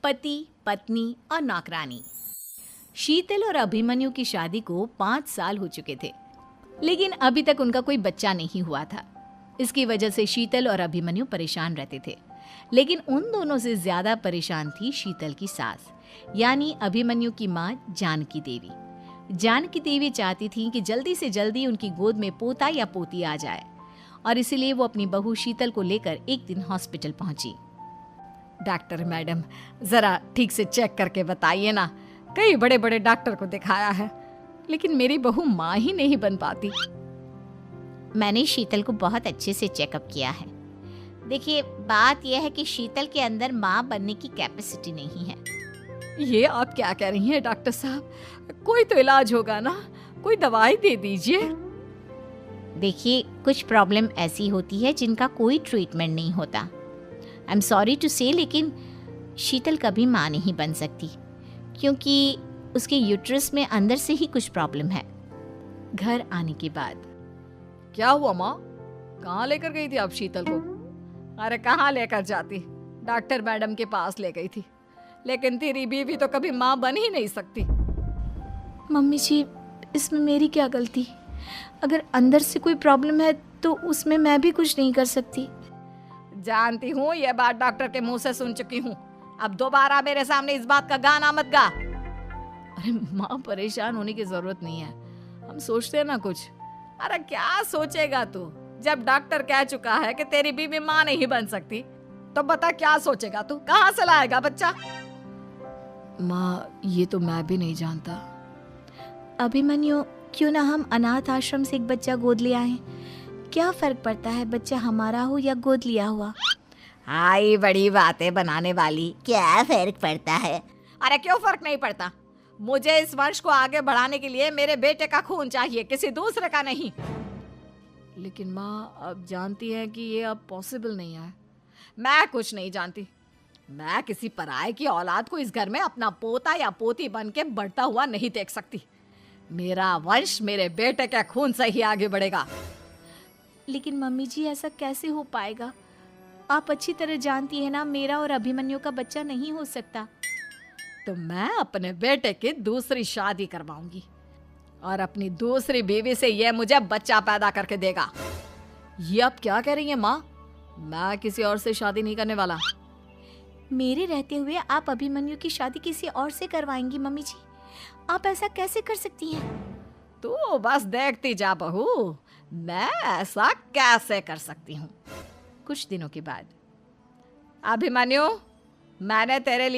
पति, पत्नी और नौकरानी। शीतल और अभिमन्यु की शादी को 5 साल हो चुके थे, लेकिन अभी तक उनका कोई बच्चा नहीं हुआ था। इसकी वजह से शीतल और अभिमन्यु परेशान रहते थे, लेकिन उन दोनों से ज्यादा परेशान थी शीतल की सास, यानी अभिमन्यु की माँ जानकी देवी। जानकी देवी चाहती थी कि जल्दी से जल्दी उनकी गोद में पोता या पोती आ जाए, और इसीलिए वो अपनी बहू शीतल को लेकर एक दिन हॉस्पिटल पहुंची। डॉक्टर मैडम, जरा ठीक से चेक करके बताइए ना। कई बड़े बड़े डॉक्टर को दिखाया है, लेकिन मेरी बहू माँ ही नहीं बन पाती। मैंने शीतल को बहुत अच्छे से चेकअप किया है। देखिए, बात यह है कि शीतल के अंदर माँ बनने की कैपेसिटी नहीं है। ये आप क्या कह रही हैं डॉक्टर साहब? कोई तो इलाज होगा ना, कोई दवाई दे दीजिए। देखिए, कुछ प्रॉब्लम ऐसी होती है जिनका कोई ट्रीटमेंट नहीं होता। आई एम सॉरी टू से, लेकिन शीतल कभी माँ नहीं बन सकती, क्योंकि उसके यूट्रस में अंदर से ही कुछ प्रॉब्लम है। घर आने के बाद क्या हुआ माँ? कहाँ लेकर गई थी आप शीतल को? अरे कहाँ लेकर जाती, डॉक्टर मैडम के पास ले गई थी, लेकिन तेरी बीवी तो कभी माँ बन ही नहीं सकती। मम्मी जी, इसमें मेरी क्या गलती? अगर अंदर से कोई प्रॉब्लम है तो उसमें मैं भी कुछ नहीं कर सकती। जानती हूँ, ये बात डॉक्टर के मुंह से सुन चुकी हूँ। अब दोबारा मेरे सामने इस बात का गाना मत गा। अरे माँ, परेशान होने की जरूरत नहीं है, हम सोचते हैं ना कुछ। अरे क्या सोचेगा तू? जब डॉक्टर कह चुका है कि तेरी बीवी माँ नहीं बन सकती, तो बता क्या सोचेगा तू? कहाँ से लाएगा बच्चा? माँ, ये तो मैं भी नहीं जानता। अभिमन्यु, क्यों ना हम अनाथ आश्रम से एक बच्चा गोद ले आए? क्या फर्क पड़ता है बच्चा हमारा हो या गोद लिया हुआ? हाय, बड़ी बातें बनाने वाली। क्या फर्क पड़ता है? अरे क्यों फर्क नहीं पड़ता? मुझे इस वंश को आगे बढ़ाने के लिए मेरे बेटे का खून चाहिए, किसी दूसरे का नहीं। लेकिन माँ, आप जानती हैं कि ये अब पॉसिबल नहीं है। मैं कुछ नहीं जानती। मैं किसी पराये की औलाद को इस घर में अपना पोता या पोती बन के बढ़ता हुआ नहीं देख सकती। मेरा वंश मेरे बेटे के खून से ही आगे बढ़ेगा। लेकिन मम्मी जी, ऐसा कैसे हो पाएगा? आप अच्छी तरह जानती है ना, मेरा और अभिमन्यु का बच्चा नहीं हो सकता। तो मैं अपने बेटे की दूसरी शादी करवाऊंगी, और अपनी दूसरी बीवी से यह मुझे बच्चा पैदा करके देगा। ये आप क्या कह रही हैं माँ? मैं किसी और से शादी नहीं करने वाला। मेरे रहते हुए आप अभिमन्यु की शादी किसी और से करवाएंगी? मम्मी जी, आप ऐसा कैसे कर सकती हैं? तू बस देखती जा बहू, मैं ऐसा कैसे कर सकती हूँ। कुछ दिनों के बाद अभिमन्यु, मैंने तेरे लिए